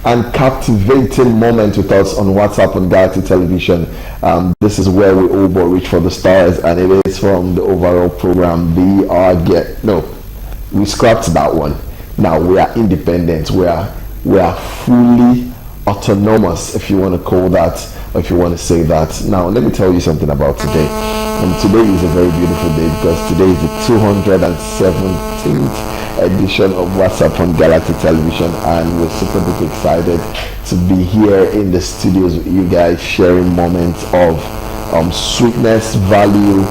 and captivating moment with us on WhatsApp on Galaxy Television. This is where we all but reach for the stars, and it is from the overall program. We scrapped that one. Now we are independent. We are fully autonomous, if you want to call that, or if you want to say that. Now let me tell you something about today. And today is a very beautiful day because today is the 217th edition of WhatsApp on Galaxy Television, and we're super duper excited to be here in the studios with you guys, sharing moments of sweetness, value,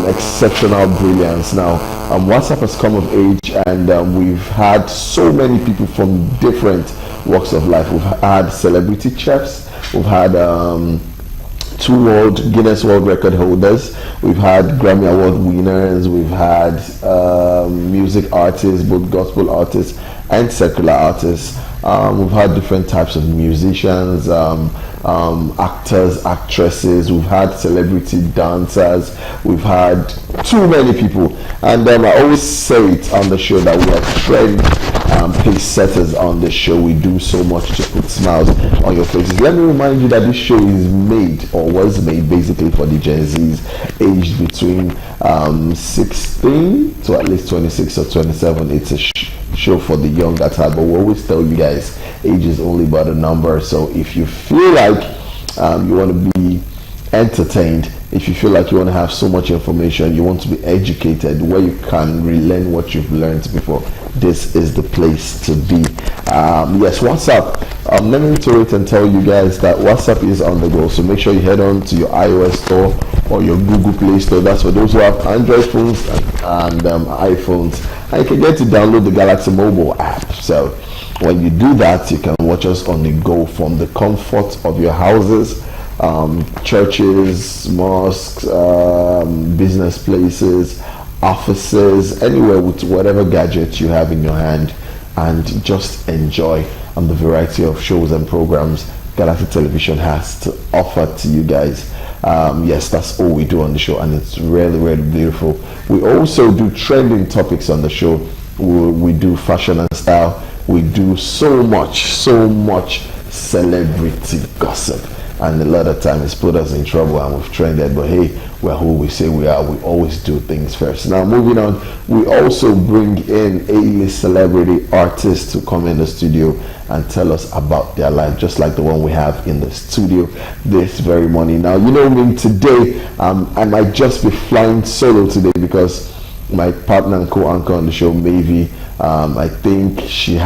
exceptional brilliance. Now WhatsApp has come of age, and we've had so many people from different walks of life. We've had celebrity chefs, we've had two Guinness World Record holders, we've had Grammy Award winners, we've had music artists, both gospel artists and secular artists. We've had different types of musicians, actors, actresses, we've had celebrity dancers, we've had too many people. And I always say it on the show that we are trend pace setters on the show. We do so much to put smiles on your faces. Let me remind you that this show is made, or was made, basically for the Gen Zs aged between 16 to at least 26 or 27. It's a show for the young at heart, but we always tell you guys age is only but a number. So if you feel like you want to be entertained, if you feel like you want to have so much information, you want to be educated, where you can relearn what you've learned before, this is the place to be. Yes, WhatsApp. Let me reiterate and tell you guys that WhatsApp is on the go, so make sure you head on to your iOS store or your Google Play Store. That's for those who have Android phones and iPhones, and you can get to download the Galaxy mobile app. So when you do that, you can watch us on the go from the comfort of your houses, churches, mosques, business places, offices, anywhere with whatever gadget you have in your hand, and just enjoy the variety of shows and programs Galaxy Television has to offer to you guys. Yes, that's all we do on the show, and it's really, really beautiful. We also do trending topics on the show. We do fashion and style. We do so much celebrity gossip, and a lot of times it's put us in trouble and we've trended, but hey, we're who we say we are. We always do things first. Now moving on, we also bring in A-list celebrity artists to come in the studio and tell us about their life, just like the one we have in the studio this very morning. Now, you know me, today I might just be flying solo today because my partner and co-anchor on the show, Mavi, I think she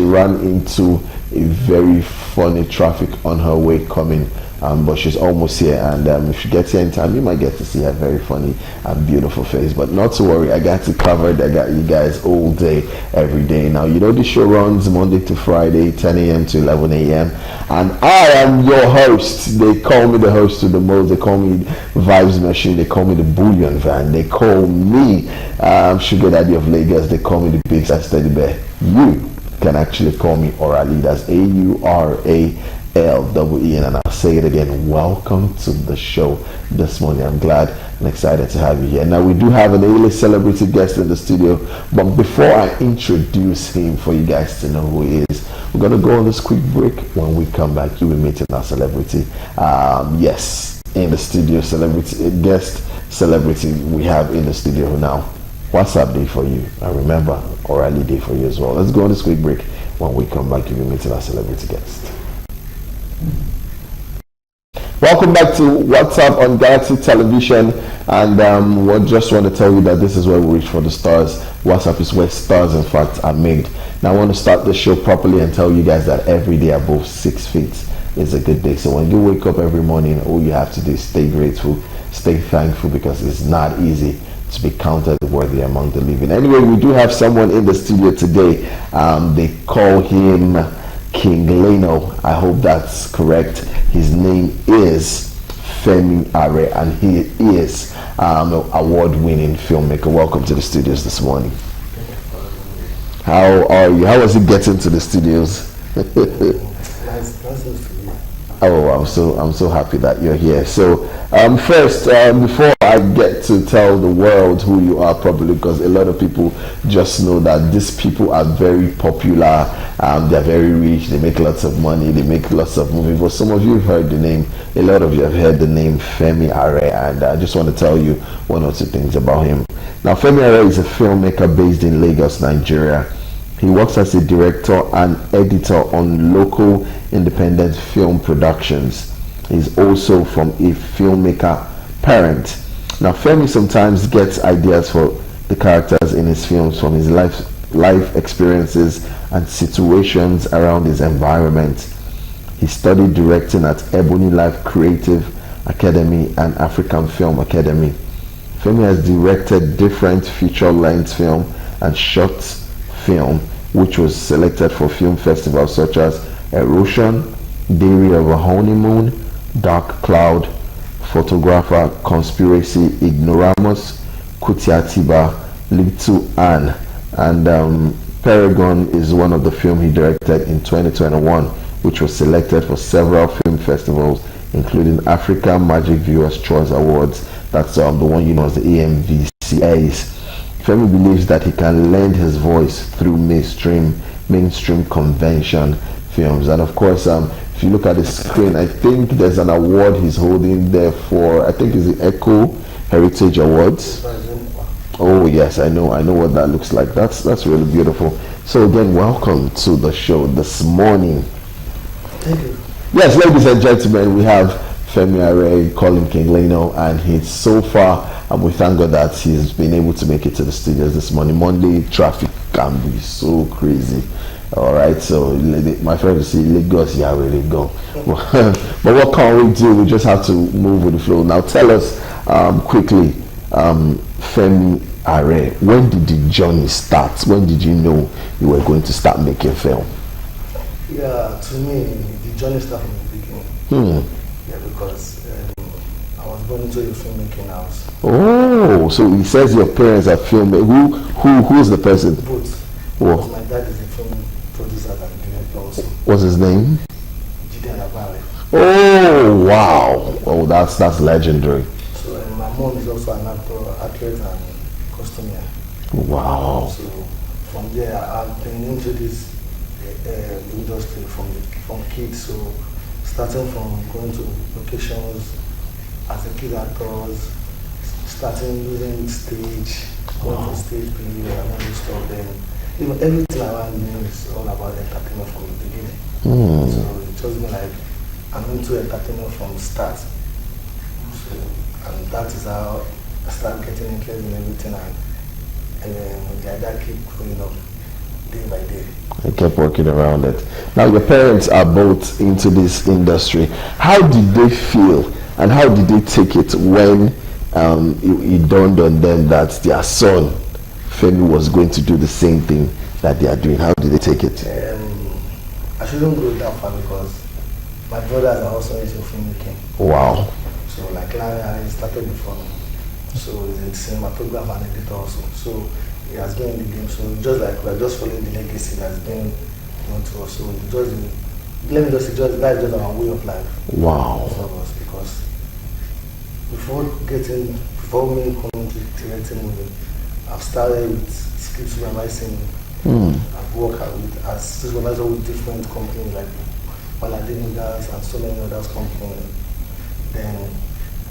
ran into a very funny traffic on her way coming, but she's almost here, and if she gets here in time, you might get to see her very funny and beautiful face. But not to worry, I got you covered. I got you guys all day, every day. Now, you know the show runs Monday to Friday, 10 a.m. to 11 a.m. and I am your host. They call me the host to the most. They call me Vibes Machine. They call me the Bullion Van. They call me Sugar Daddy of Lagos. They call me the Big Size Teddy Bear. You can actually call me Orally. That's AURALEE, and I'll say it again. Welcome to the show this morning. I'm glad and excited to have you here. Now, we do have an A-list celebrity guest in the studio, but before I introduce him for you guys to know who he is, we're going to go on this quick break. When we come back, you'll be meeting our celebrity. Yes, in the studio, celebrity we have in the studio now. WhatsApp day for you, and remember, O'Reilly day for you as well. Let's go on this quick break. When we come back, you'll be meeting our celebrity guest. Welcome back to WhatsApp on Galaxy Television, and we just want to tell you that this is where we reach for the stars. WhatsApp is where stars, in fact, are made. Now, I want to start the show properly and tell you guys that every day above 6 feet is a good day. So when you wake up every morning, all you have to do is stay grateful, stay thankful, because it's not easy to be counted worthy among the living. Anyway, we do have someone in the studio today. They call him King Leno. I hope that's correct. His name is Femi Are, and he is an award-winning filmmaker. Welcome to the studios this morning. How are you? How was it getting to the studios? Oh, I'm so happy that you're here. So, first, before I get to tell the world who you are properly, because a lot of people just know that these people are very popular. They're very rich. They make lots of money. They make lots of movies. But some of you have heard the name. A lot of you have heard the name Femi Are, and I just want to tell you one or two things about him. Now, Femi Are is a filmmaker based in Lagos, Nigeria. He works as a director and editor on local independent film productions. He's also from a filmmaker parent. Now, Femi sometimes gets ideas for the characters in his films from his life experiences and situations around his environment. He studied directing at Ebony Life Creative Academy and African Film Academy. Femi has directed different feature-length film and short film, which was selected for film festivals such as Erosion, Diary of a Honeymoon, Dark Cloud, Photographer, Conspiracy, Ignoramus, Kutiatiba, Little Anne, and Paragon is one of the film he directed in 2021, which was selected for several film festivals, including Africa Magic Viewers Choice Awards. That's the one you know as the AMVCAs. Femi believes that he can lend his voice through mainstream convention films. And of course, if you look at the screen, I think there's an award he's holding there for, I think it's the Echo Heritage Awards. Oh yes, I know what that looks like. That's really beautiful. So again, welcome to the show this morning. Thank you. Yes, ladies and gentlemen, we have Femi Are, Colin King Leno, and he's so far, and we thank God that he's been able to make it to the studios this morning. Monday traffic can be so crazy. All right, so my friend will say Lagos, yeah, really go. But what can we do? We just have to move with the flow. Now, tell us quickly, Femi Are, when did the journey start? When did you know you were going to start making film? Yeah, to me, the journey started from the beginning. Yeah, because I was born into a filmmaking house. Oh, so he says your parents are filmmakers. Who's the person? Both. Oh. My dad is a film producer and director also. What's his name? Oh, wow. Oh, that's legendary. So my mom is also an athlete and costumier. Wow. So from there, I've been into this industry from kids. So starting from going to locations as a kid actors, starting using stage, going to stage play and all this stuff. Then everything around me is all about entertainment from the beginning. So it just been like I'm into entertainment from start. So, and that is how I started getting interested in everything, and then the idea keep growing up day by day. I kept working around it. Now your parents are both into this industry. How did they feel and how did they take it when it dawned on them that their son Femi was going to do the same thing that they are doing? How did they take it? I shouldn't go that far because my brothers are also into filmmaking. Wow. So like I started before me. So he's a cinematographer and editor also. So he has been in the game. So just like we're just following the legacy that's been done to us. So let me just say, that is just our way of life. Wow. For us, because before me coming to directing movie, I've started with script supervising. I've worked as supervisor with different companies like Paladinogas and so many others companies. Then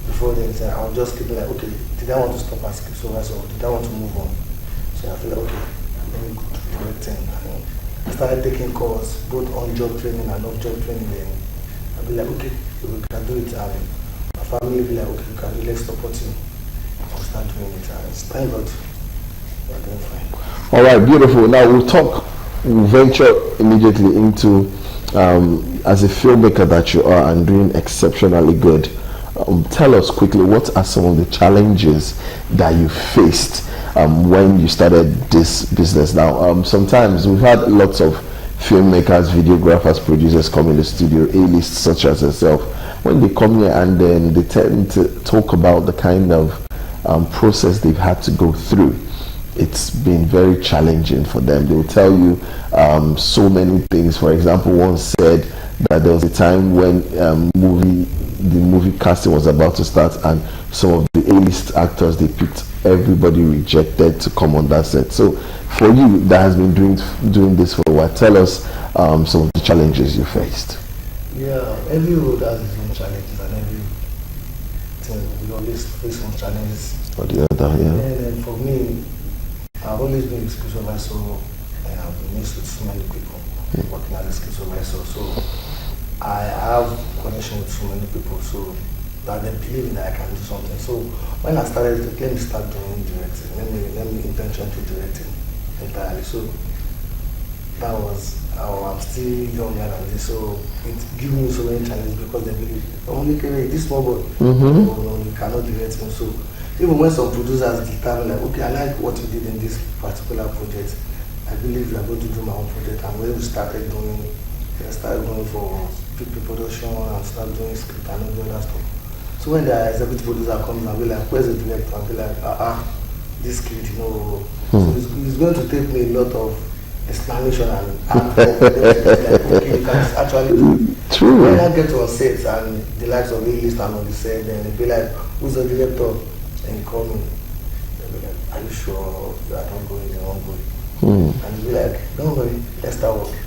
before then, I was just keeping like, okay, did I want to stop as script supervisor or did I want to move on? So I feel like, okay, let me go to directing. And I started taking courses, both on-job training and off-job training. Then I'll be like, okay, we can do it. And my family will be like, okay, we can do, let's support you. I'll start doing it. And thank God, we're doing fine. All right, beautiful. Now we'll venture immediately into, as a filmmaker that you are and doing exceptionally good. Tell us quickly, what are some of the challenges that you faced when you started this business? Now, sometimes we've had lots of filmmakers, videographers, producers come in the studio, A-list such as yourself. When they come here and then they tend to talk about the kind of process they've had to go through. It's been very challenging for them. They will tell you so many things. For example, one said that there was a time when the movie casting was about to start, and some of the A-list actors they picked, everybody rejected to come on that set. So for you that has been doing this for a while, tell us some of the challenges you faced. Yeah, every road has its own challenges, and every thing we always face some challenges. For the other, yeah. And for me, I've always been a skill supervisor, and I've been mixed with so many people working as a skill supervisor. So I have connection with so many people, so that they believe that I can do something. So when I started, let me start doing directing. Let me intention to directing entirely. So that was I'm still younger than this, so it gives me so many challenges because they believe only this small boy, no, you cannot direct him. So even when some producers determine like, okay, I like what you did in this particular project, I believe you are going to do my own project. And when we started going for pre-production and start doing script and all that stuff. So when the executive producer comes and be like, where's the director? I'll be like, this kid, So it's going to take me a lot of explanation and like, okay, you can actually do. True. When I get to a set and the likes of A-list and on the set, then they'll be like, who's the director? And you call me. They'll be like, are you sure you are not going the wrong way? And you'll be like, don't worry, let's start working.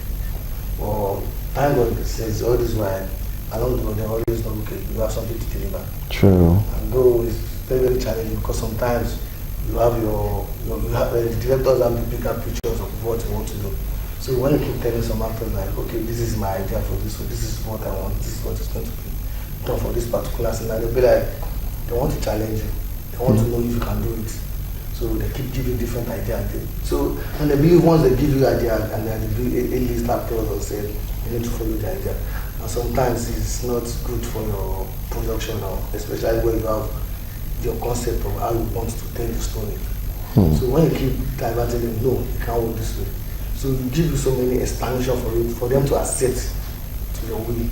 Or thank God says all this while, along the road, they always know, okay, you have something to deliver. True. And though it's very, very challenging because sometimes you have the directors have the bigger pictures of what you want to do. So when you keep telling some actors like, okay, this is my idea for this, so this is what I want, this is what is going to be done for this particular scene, and they'll be like, they want to challenge you, they want to know if you can do it. So they keep giving different ideas. So and they believe once they give you idea and they A-list actors or say you need to follow the idea. And sometimes it's not good for your production now, especially when you have your concept of how you want to tell the story. So when you keep diverting them, no, it can't work this way. So you give you so many explanations for them to accept to your will.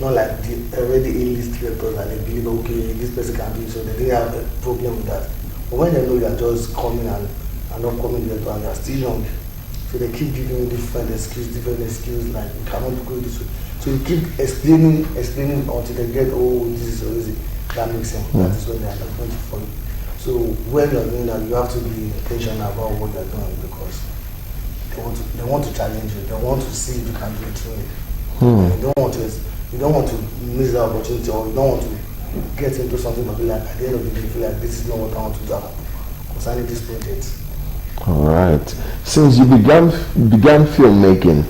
Not like the already A-list directors and they believe, okay, this person can do it, so they didn't have a problem with that. But when they know you are just coming and not coming director and you are still young, so they keep giving you different excuses, like you cannot go this way. So you keep explaining until they get, oh, this is so easy. That makes sense. That is when they are going to follow. So when you are doing that, you have to be intentional about what you are doing because they want to challenge you. They want to see if you can do it through it. You don't want to miss the opportunity, or you don't want to get into something but be like at the end of the day feel like this is not what I want to do concerning this project. All right. Since you began filmmaking,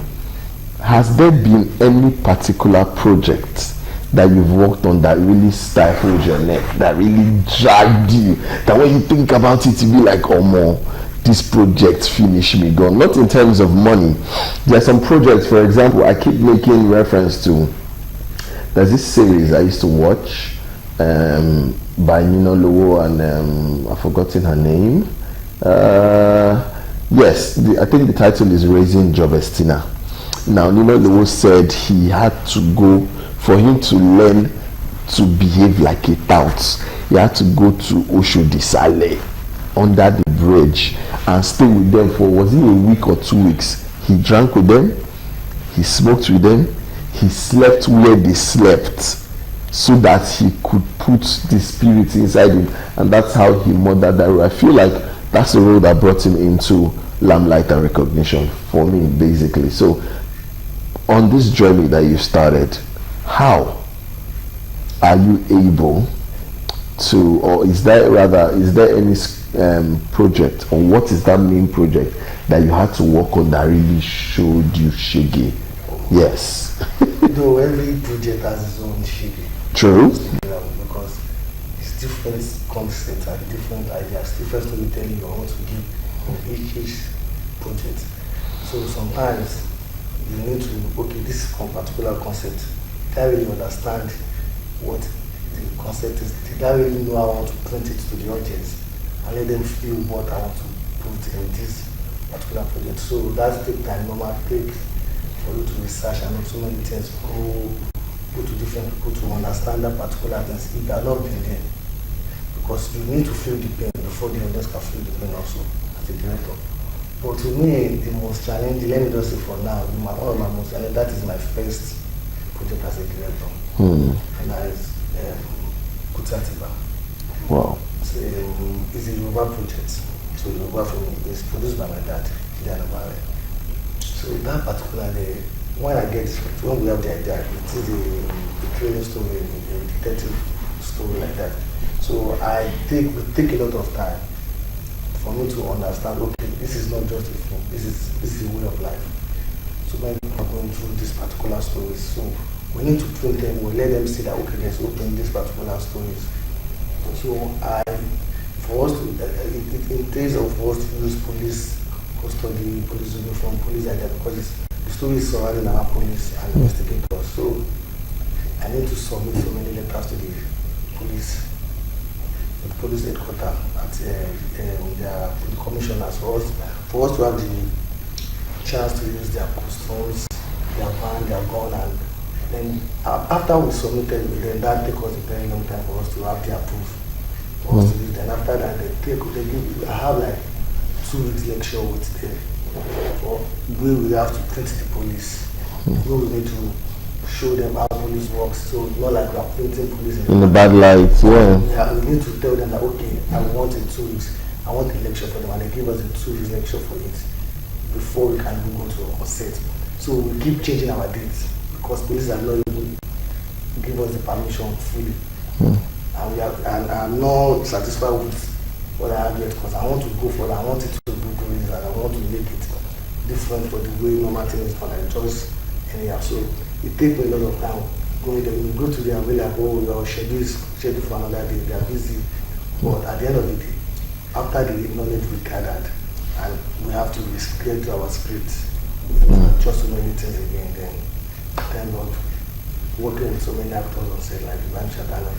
has there been any particular project that you've worked on that really stifled your neck, that really dragged you, that when you think about it, you be like, oh more, this project finished me gone? Not in terms of money. There are some projects, for example, I keep making reference to, there's this series I used to watch by Nina Lowo and I've forgotten her name. Yes, I think the title is Raising Jovestina. Now, Nina Lowo said he had to go, for him to learn to behave like a tout, he had to go to Oshodi Sale under the bridge and stay with them for, was it a week or 2 weeks? He drank with them, he smoked with them, he slept where they slept so that he could put the spirit inside him, and that's how he murdered that role. I feel like that's the role that brought him into limelight and recognition for me, basically. So on this journey that you started, how are you able to, or is there any project, or what is that main project that you had to work on that really showed you shiggy? Yes. Though every project has its own shiggy. True. Because it's different concepts and different ideas, different storytelling you want to give in each project. So sometimes you need to, okay, this is a particular concept. Did I really understand what the concept is? Did I really know how I want to present it to the audience and let them feel what I want to put in this particular project? So that's the time, normal take for you to research and so many things. Go to different people to understand that particular things if they are not been there. Because you need to feel the pain before the audience can feel the pain also as a director. But to me, the most challenging, let me just say for now, one of my most challenging, that is my first project as a director. And I put that in. Wow. So it's a Yoruba project. So Yoruba film is produced by my dad, Diana. So that particular day, when we have the idea, it is a training story, a detective story like that. So we take a lot of time for me to understand, okay, this is not just a film, this is a way of life. So when we are going through these particular stories, so we need to train them, we let them see that, okay, there's open these particular stories. So for us to, it entails for us to use police custody, police uniform, police idea, because the story is surrounding our police and investigators. So I need to submit so many letters to the police headquarters at the commissioners for us to have the chance to use their customs, their van, their gun, and then after we submitted, then that takes us a very long time for us to have the approval for us to use. Then after that, I have like 2 weeks lecture with them, where we have to print the police, where we need to show them how police works. So not like we are printing police in the bad light. Yeah, we need to tell them that, okay, I want in 2 weeks, I want a lecture for them, and they give us a 2 weeks lecture for it before we can even go to a set. So we keep changing our dates because police are not even give us the permission fully. And I'm not satisfied with what I have yet, because I want to go for that. I want it to be good, and I want to make it different for the way normal things is done, and just anyhow. So it takes me a lot of time going there. We go to them, we're like, oh, your schedule for another day, they are busy. But at the end of the day, after the knowledge we gathered, and we have to be clear to our script, just to know things again, then thank God, working with so many actors on set, like Ivan Shatana,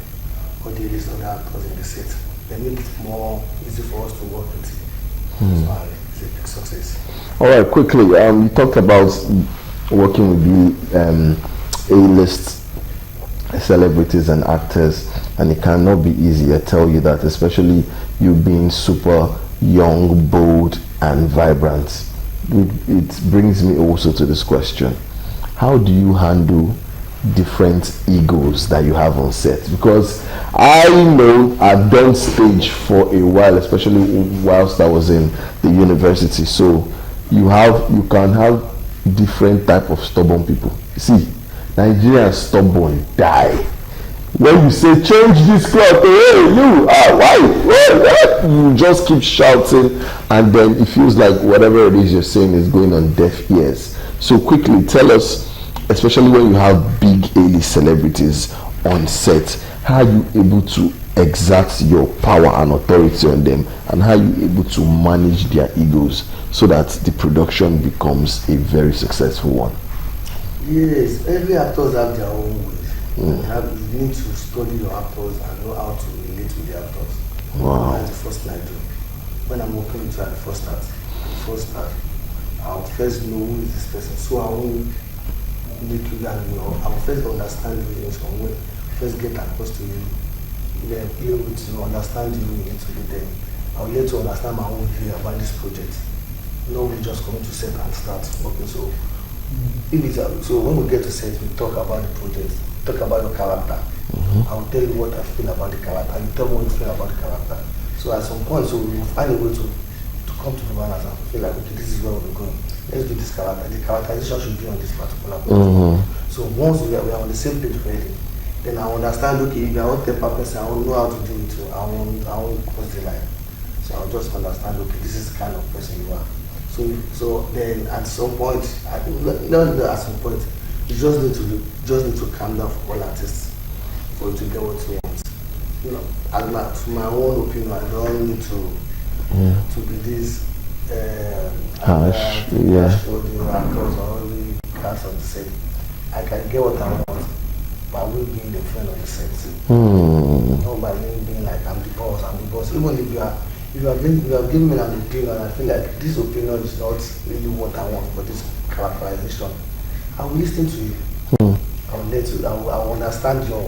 or the list of the actors in the set, they make it more easy for us to work with it. So it's a big success. All right, quickly, you talked about working with the A-list celebrities and actors, and it cannot be easy. I tell you that, especially you being super young, bold, and vibrant. It brings me also to this question: how do you handle different egos that you have on set? Because I know I've done stage for a while, especially whilst I was in the university. So you can have different type of stubborn people. See, Nigerians stubborn die. When you say change this cloth, hey you, why? You just keep shouting, and then it feels like whatever it is you're saying is going on deaf ears. So quickly tell us, especially when you have big A-list celebrities on set, how are you able to exert your power and authority on them, and how are you able to manage their egos so that the production becomes a very successful one? Yes, every actors have their own ways. You need to study your actors and know how to relate with the actors. Wow. That's the first thing I do. When I'm working with you at the first start, I'll first know who is this person. So I won't make you guys know. I'll first understand you in some way. First get across to you. Then play with you, understand you need to be there. I'll let you understand my own view about this project. No, we just come to set and start working. So when we get to set, we talk about the project, talk about your character. I'll tell you what I feel about the character, and you tell me what you feel about the character. So at some point, so we will find a way to come to the balance and feel like, okay, this is where we're going. Let's do this character. The characterization should be on this particular project. So once we are on the same page already, then I understand, okay, if I want the person, I will know how to do it too. I won't cross the line. So I'll just understand, okay, this is the kind of person you are. So then at some point, not at some point, you just need to calm down for all artists for you to get what you want. You know, to my own opinion, I don't need to be this harsh, for the actors or the cast on the set. I can get what I want by me being the friend of the set. Not by me being like I'm the boss. Even if you have given me an opinion, and I feel like this opinion is not really what I want, but this characterization, I will listen to you. I will understand your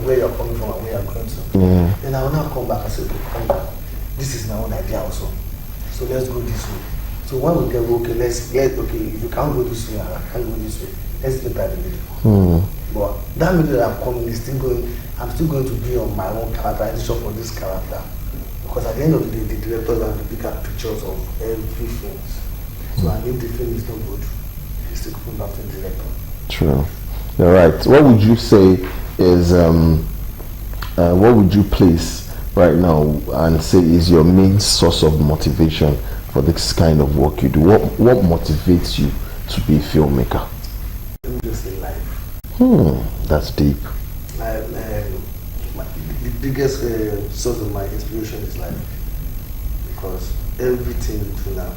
where you're coming from and where you're going to. Then I will now come back and say, okay, come back. This is my own idea also. So let's go this way. So when we get okay, if you can't go this way and I can't go this way, let's get that in the middle. But that means that I'm coming is still going. I'm still going to be on my own character, for this character, because at the end of the day, the directors are the bigger pictures of everything. So and if the film is not good, he's still coming back to the director. True. You're right. What would you say is what would you place right now and say is your main source of motivation for this kind of work you do? What motivates you to be a filmmaker? Let me just say life. That's deep. The biggest source of my inspiration is life, because everything we do now,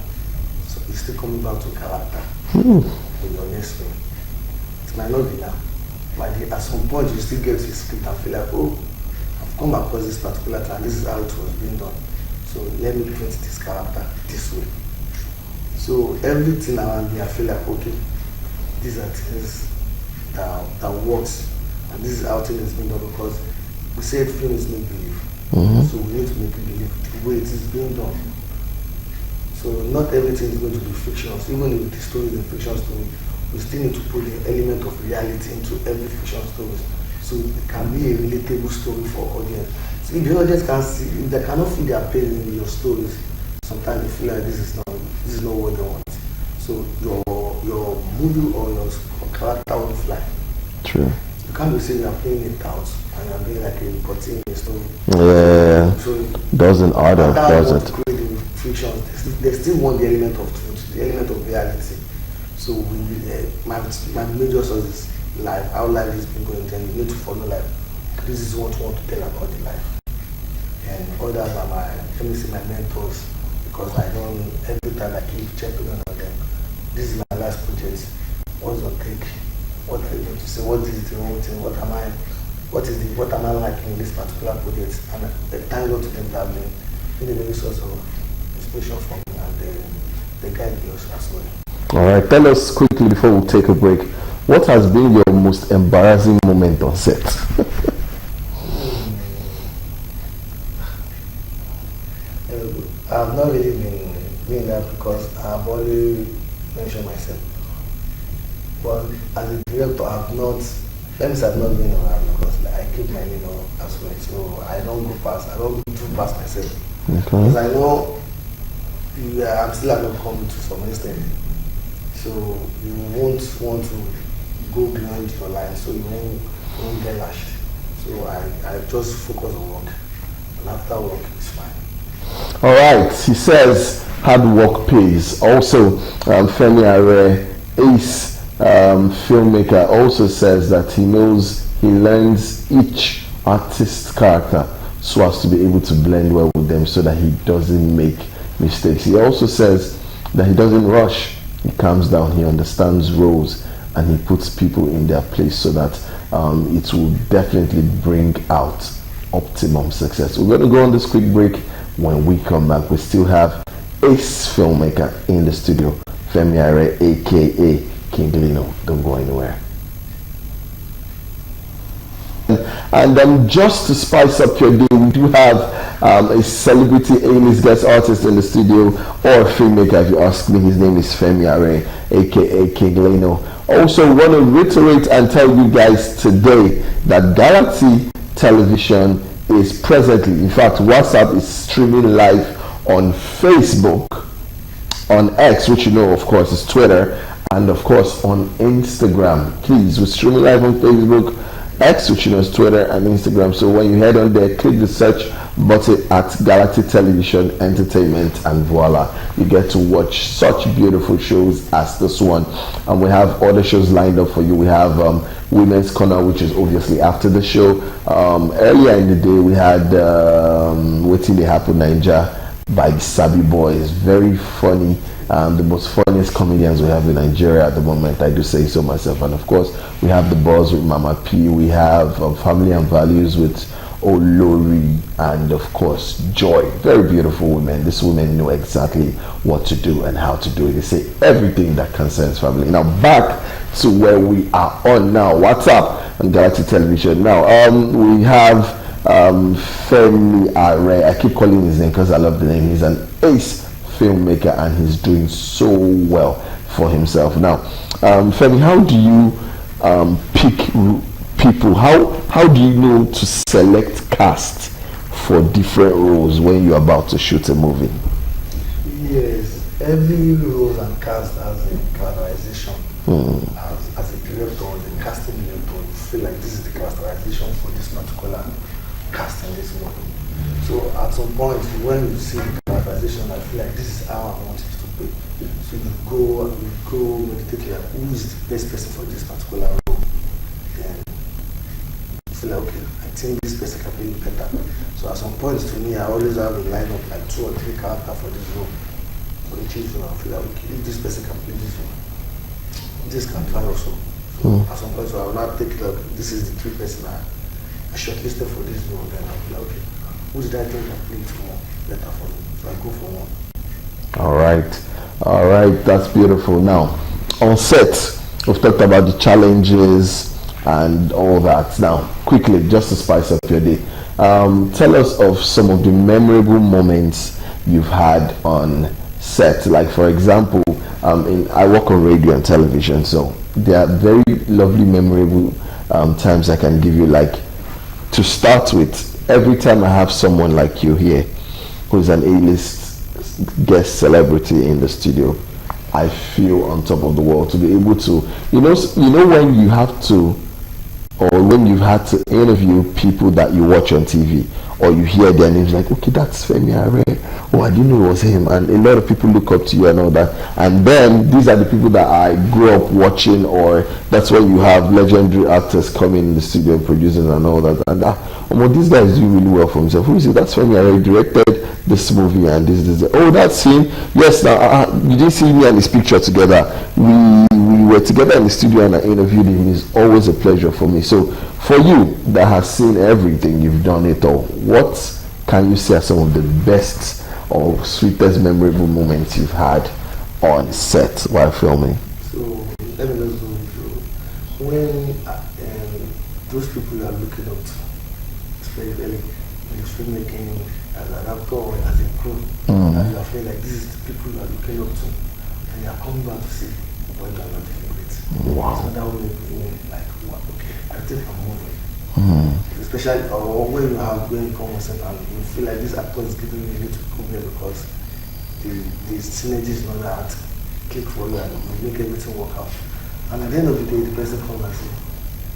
so it's still coming back to character in your next film. It might not be now, but at some point you still get to a script and feel like, oh, I've come across this particular time, this is how it was being done. So let me paint this character this way. So everything around me, I feel like, okay, these are things that works, and this is how things is being done, because we said film is make believe. So we need to make it believe the way it is being done. So not everything is going to be fictional. Even if the story is a fiction story, we still need to put the element of reality into every fiction story, so it can be a relatable story for audience. So if the audience can see, if they cannot feel their pain in your stories, sometimes they feel like this is not what they want. So your movie or your character will fly. True. You can't be saying you're playing it out and you're being like a reporting a story. Yeah. So doesn't order, does it? Fiction, they still want the element of truth, the element of reality. So my major source is life, how life has been going, and you need to follow life. This is what I want to tell about the life. And others are my mentors, because every time I keep checking on them. This is my last project. What's your take? What are you going to say? What is the wrong thing? What am I liking in this particular project? And thank God to them that have been a very source of inspiration for me, and they guide me as well. All right, tell us quickly before we take a break, what has been your most embarrassing moment on set? I've not really been that, because I've only mentioned myself. But as a director, I've not been around, because I keep my name as well. So I don't do past myself. Okay. Because I know I'm still not coming to some extent. So you won't want to go beyond your line, so you won't get lashed. So I just focus on work, and after work it's fine. All right, he says hard work pays. Also, Femi Are, ace filmmaker, also says that he learns each artist's character so as to be able to blend well with them, so that he doesn't make mistakes. He also says that he doesn't rush. He calms down, he understands roles, and he puts people in their place, so that it will definitely bring out optimum success. We're going to go on this quick break. When we come back, we still have ace filmmaker in the studio, Femi Are, aka King Lino. Don't go anywhere. And just to spice up your day, we do have a celebrity A-list guest artist in the studio, or filmmaker if you ask me. His name is Femi Are, aka King Lino. Also want to reiterate and tell you guys today that Galaxy Television is presently, in fact WhatsApp is streaming live on Facebook, on X, which you know of course is Twitter, and of course on Instagram. Please, we're streaming live on Facebook, X, which you know is Twitter, and Instagram. So when you head on there, click the search button at Galaxy Television Entertainment, and voila, you get to watch such beautiful shows as this one. And we have other shows lined up for you. We have Women's Corner, which is obviously after the show. Earlier in the day, we had Waiting They Happen Naija by the Sabi Boys. Very funny. The most funniest comedians we have in Nigeria at the moment, I do say so myself. And of course, we have The Buzz with Mama P. We have Family and Values with Olori, and of course Joy. Very beautiful women. These women know exactly what to do and how to do it. They say everything that concerns family. Now back to where we are on now. What's up on Galaxy Television now? We have Femi Are. I keep calling his name because I love the name. He's an ace filmmaker, and he's doing so well for himself. Now, Femi, how do you people, how do you know to select cast for different roles when you're about to shoot a movie? Yes, every role and cast has a characterization. As a director or the casting director, you feel like this is the characterization for this particular cast in this movie. So at some point, when you see the characterization, I feel like this is how I want it to be. So you go meditate like who is the best person for this particular role. Then you feel like, okay, I think this person can play it better. So at some point, to me, I always have a line of like 2 or 3 characters for this role. For each role, I feel like, okay, if this person can play this role, this can try also. So at some point, so I will not take like this is the 3 person I shortlisted for this role. Then I'll be like, okay, who did I think can play it more better for me? So I go for one. All right, that's beautiful. Now, on set, we've talked about the challenges and all that. Now, quickly, just to spice up your day, tell us of some of the memorable moments you've had on set. Like, for example, I work on radio and television, so there are very lovely, memorable times I can give you. Like, to start with, every time I have someone like you here, who's an A-list guest celebrity in the studio, I feel on top of the world to be able to, you know when you have to, or when you've had to interview people that you watch on TV, or you hear their names like, okay, that's Femi Are, oh, I didn't know it was him, and a lot of people look up to you and all that, and then these are the people that I grew up watching, or that's when you have legendary actors coming in the studio producing and all that, and well, these guys do really well for themselves. Who is it? That's Femi Are, directed this movie and this. Oh, that's him. Yes, now you didn't see me and his picture together. We were together in the studio and I interviewed him. It's always a pleasure for me. So for you that has seen everything, you've done it all, what can you say are some of the best or sweetest memorable moments you've had on set while filming? So let me just go through when those people you are looking up to, especially in filmmaking, as an actor or as a crew, and you feel like this is the people you are looking up to, and you are coming back to see what you are not doing it. Wow. So that will make me like, wow, okay, I think I'm moving. Especially when you come on set and you feel like this actor is giving you a little problem because the synergy is not that click for you and you make everything work out. And at the end of the day, the person comes and says,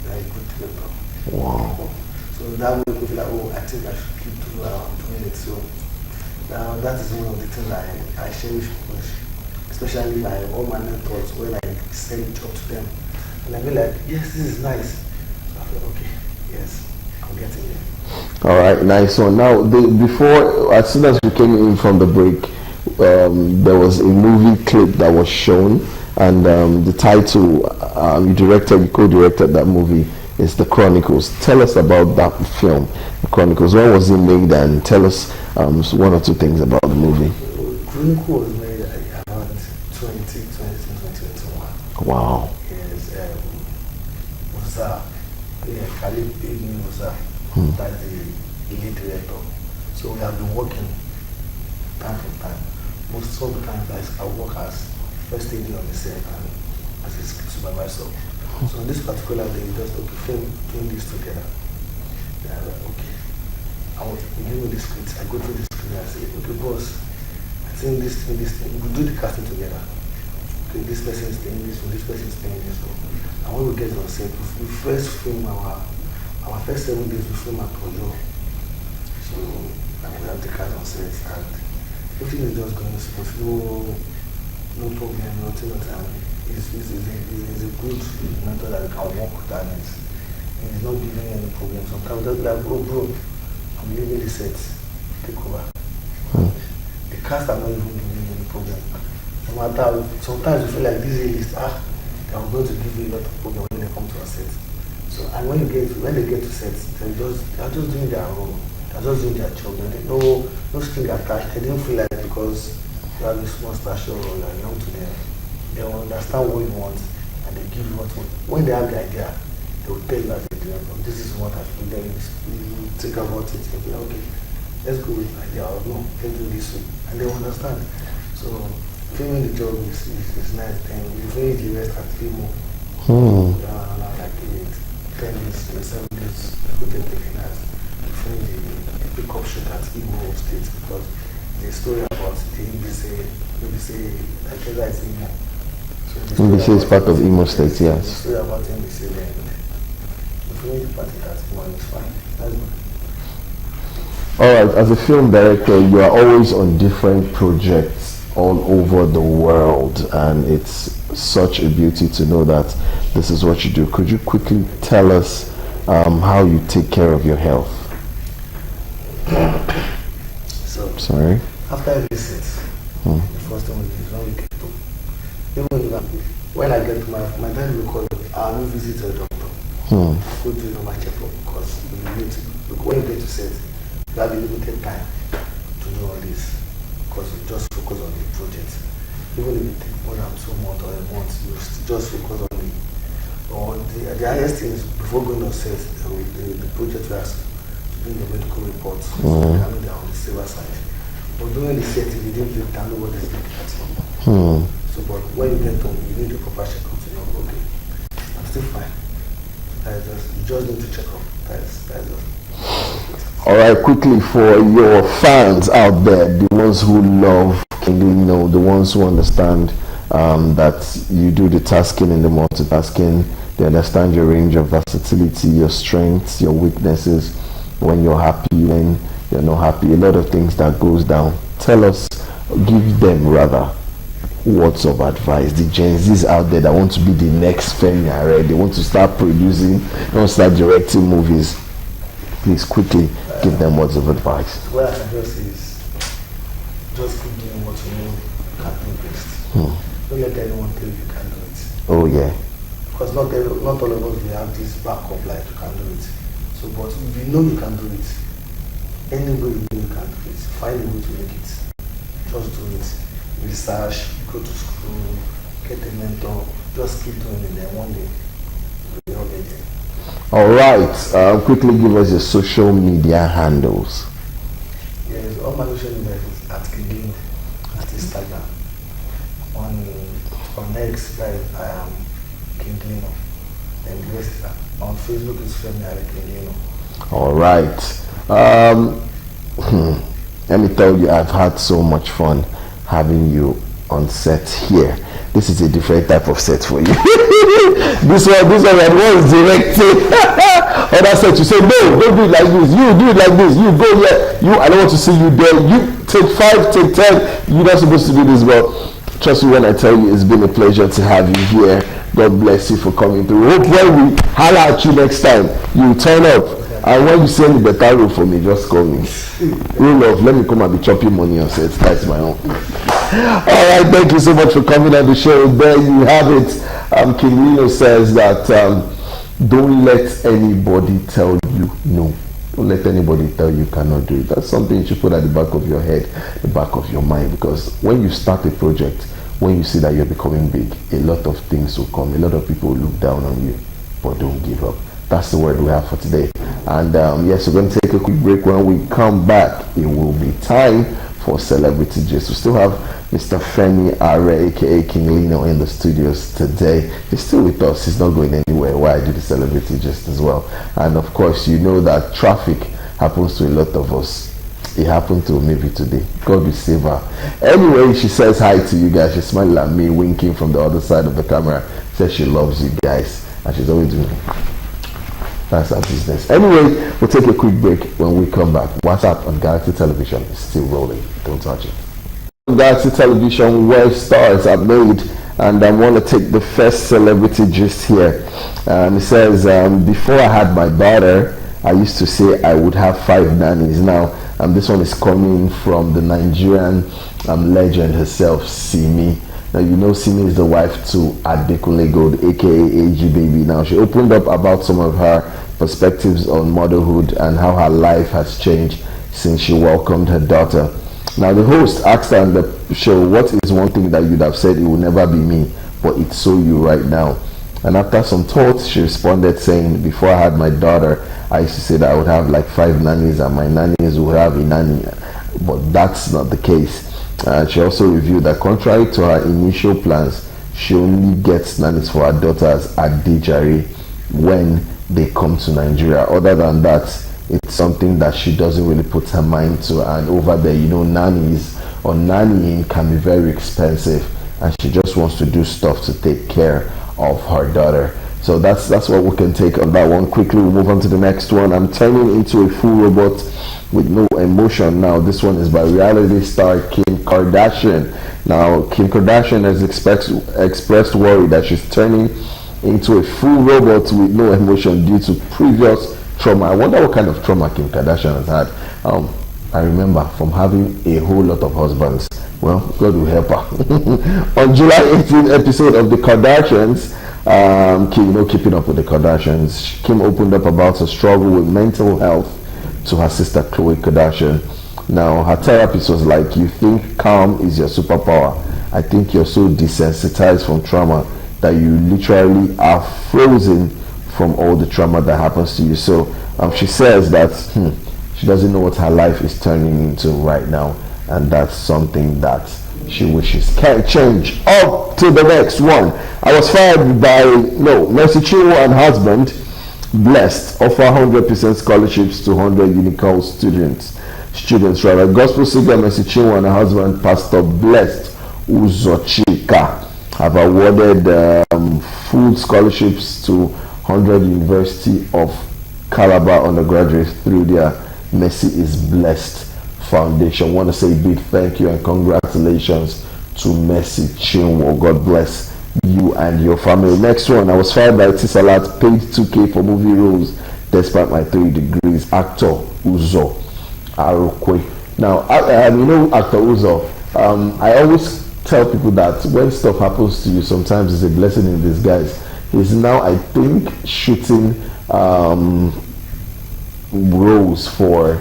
you are a good director. Wow. So that will make me feel like, oh, I think I should keep doing it. So that is one of the things I cherish most, especially all my mentors when I send a job to them. And I be like, yes, this is nice. So I feel, okay, yes, I'm getting it. All right, nice one. Now, before, as soon as we came in from the break, there was a movie clip that was shown, and the title, you co-directed that movie, is The Chronicles. Tell us about that film, The Chronicles. When was it made, and tell us one or two things about the movie. Chronicles was made around 2021. Wow. Yes, Musa, Khalid Ibn Musa, that's the lead director. So we have been working time from time. Most of the time, I work as first AD on the set and as a script supervisor. So on this particular day, we just doing this together. Then I'm like, okay, I want to give me the script. I go through the script and I say, okay, boss, I think this thing, we do the casting together. Okay, this person is playing this one, this person is playing this one. And when we get on set, we first film our first 7 days, we film at Ojo. So we have the cast on set and everything is just going smooth, no problem, nothing. It's a good mentor that we can work with, and it's not giving any problem. Sometimes just like, oh bro, I'm leaving the set, take over. The cast are not even giving me any problem. No matter, sometimes you feel like this is they are going to give you a lot of problem when they come to a set. So and when they get to set, they are just doing their role. They are just doing their job. No string attached. They didn't feel like because you have a small stature or you are young to them, they will understand what you want and they give you what you want. When they have the idea, they will tell you as a director, this is what I feel. Then you think about it and be okay, let's go with the idea, or no, let's do this way. And they will understand. So filming the job is nice. Then you finish the rest at 3 more. Like 10 minutes, project taken as to finish the pickup shoot at Imo State because the story about the NBC, I guess that's Imo. So NBC is part of Imo State, yes. The story about NBC, then the finish the party at Imo is fine. That's good. All right, as a film director, you are always on different projects all over the world, and it's such a beauty to know that this is what you do. Could you quickly tell us how you take care of your health? So, sorry? After I visit, the first thing is when we get to, even when I get to my time will call, I will visit a doctor. Go do my checkup because when you get to set, you have a limited time to do all this because you just focus on the project. Even if it takes more than 2 months or a month, you just focus on the highest thing is before going on set, the project has to bring the medical reports. So they are on the safer side. But during the set, you didn't download what is looking at you. So, but when you get home, you need a proper checkup to know, okay, I'm still fine. You just need to check up. That's just. All right, quickly for your fans out there, the ones who love King Lino, the ones who understand that you do the tasking and the multitasking, they understand your range of versatility, your strengths, your weaknesses, when you're happy, when you're not happy, a lot of things that goes down. Tell us, give them rather, words of advice. The Gen Zs out there that want to be the next Femi, they want to start producing, they want to start directing movies. Please quickly give them words of advice. What I suggest is just keep doing what you know you can do best. Don't let anyone tell you can do it. Oh yeah. Because not all of us will have this backup like you can do it. So, but if you know you can do it, any way you know you can do it, find a way to make it. Just do it. Research, go to school, get a mentor, just keep doing it, then one day you'll all get there. All right, quickly give us your social media handles. Yes, all my social media is at King, at Instagram. On X, guys, I am King Lino. And the rest is on Facebook is Femi King Lino. All right. Let me tell you, I've had so much fun having you on set here. This is a different type of set for you. this one was directed. Other set you say, no, don't do it like this. You do it like this. You go here. I don't want to see you there. You take 5, take 10. You're not supposed to do this, but trust me when I tell you, it's been a pleasure to have you here. God bless you for coming through. Hope when we holler at you next time, you turn up. And when you send the better rule for me, just call me. Rule of, let me come and be chopping money on set. That's my own. All right, thank you so much for coming on the show. There you have it. King Lino says that don't let anybody tell you no. Don't let anybody tell you cannot do it. That's something you should put at the back of your head, the back of your mind, because when you start a project, when you see that you're becoming big, a lot of things will come. A lot of people will look down on you, but don't give up. That's the word we have for today. And yes, we're going to take a quick break. When we come back, it will be time for Celebrity Gist. We still have Mr. Femi Are, aka King Lino, in the studios today. He's still with us. He's not going anywhere while I do the Celebrity Gist as well. And of course, you know that traffic happens to a lot of us. It happened to maybe today. God will save her. Anyway, she says hi to you guys. She's smiling at me, winking from the other side of the camera. Says she loves you guys, and she's always doing it. That's our business. Anyway, we'll take a quick break. When we come back, WhatsApp on Galaxy Television is still rolling. Don't touch it. Galaxy Television, where stars are made, and I want to take the first celebrity gist here. It says, before I had my daughter, I used to say I would have 5 nannies. Now, this one is coming from the Nigerian legend herself, Simi. Now, you know Simi is the wife to Adekunle Gold, aka AG Baby. Now, she opened up about some of her perspectives on motherhood and how her life has changed since she welcomed her daughter. Now, the host asked her on the show, what is one thing that you'd have said it will never be me, but it's so you right now? And after some thought, she responded saying, before I had my daughter, I used to say that I would have like 5 nannies and my nannies would have a nanny, but that's not the case. She also revealed that contrary to her initial plans, she only gets nannies for her daughters at Dijari when they come to Nigeria. Other than that, it's something that she doesn't really put her mind to. And over there, nannies or nannying can be very expensive, and she just wants to do stuff to take care of her daughter. So that's what we can take on that one. Quickly, we'll move on to the next one. I'm turning into a full robot with no emotion. Now, this one is by reality star Kim Kardashian. Now, Kim Kardashian has expressed worry that she's turning into a full robot with no emotion due to previous trauma. I wonder what kind of trauma Kim Kardashian has had. I remember from having a whole lot of husbands. Well, God will help her. On July 18th episode of The Kardashians, Kim, keeping up with the Kardashians, Kim opened up about her struggle with mental health to her sister Khloe Kardashian. Now, her therapist was like, "You think calm is your superpower. I think you're so desensitized from trauma that you literally are frozen from all the trauma that happens to you." So she says that she doesn't know what her life is turning into right now, and that's something that she wishes can change. Up to the next one. I was fired by Mercy Chinwo and husband blessed offer 100% scholarships to 100 Unicol students. Gospel singer Mercy Chinwo and her husband Pastor Blessed Uzochika have awarded full scholarships to 100 University of Calabar undergraduates through their Mercy is Blessed Foundation. I want to say a big thank you and congratulations to Mercy Chinwo. God bless you and your family. Next one. I was fired by Tisalat, paid 2K for movie roles despite my 3 degrees. Actor Uzo Arokwe. Now, actor Uzo, I always tell people that when stuff happens to you, sometimes it's a blessing in disguise. He's now, I think, shooting roles for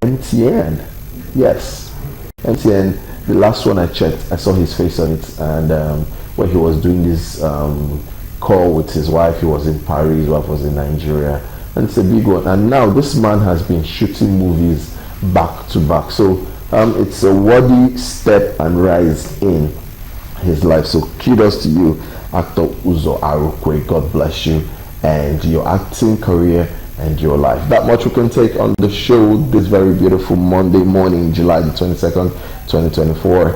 MTN. Yes, MTN. The last one I checked, I saw his face on it, and when he was doing this call with his wife, he was in Paris, his wife was in Nigeria, and it's a big one. And now this man has been shooting movies back to back, so it's a worthy step and rise in his life. So kudos to you, actor Uzo Arokwe. God bless you and your acting career and your life. That much we can take on the show this very beautiful Monday morning, July the 22nd, 2024.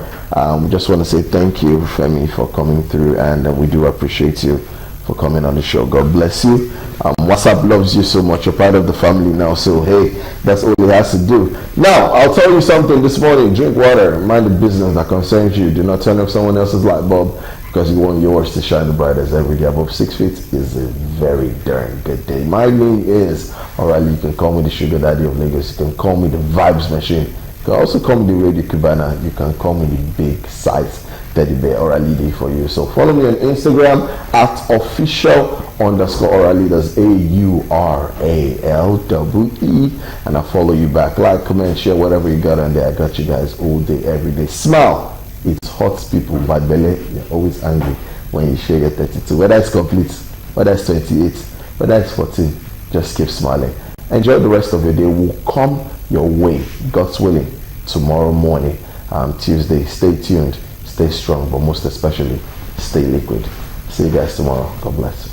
Just want to say thank you, Femi, for coming through, and we do appreciate you for coming on the show. God bless you. WhatsApp loves you so much. You're part of the family now, so hey, that's all it has to do. Now, I'll tell you something this morning. Drink water. Mind the business that concerns you. Do not turn off someone else's light bulb because you want yours to shine the brightest every day. Above 6 feet is a very darn good day. My name is O'Reilly. You can call me the Sugar Daddy of Lagos. You can call me the Vibes Machine. You can also call me the Radio Cubana. You can call me the Big Size Teddy Bear. O'Reilly Day for you. So follow me on Instagram at official_O'Reilly. That's AURALWE. And I'll follow you back. Like, comment, share, whatever you got on there. I got you guys all day, every day. Smile. It hurts people, but belly, you're always angry when you share your 32. Whether it's complete, whether it's 28, whether it's 14, just keep smiling. Enjoy the rest of your day. Will come your way, God's willing, tomorrow morning, Tuesday. Stay tuned, stay strong, but most especially, stay liquid. See you guys tomorrow. God bless.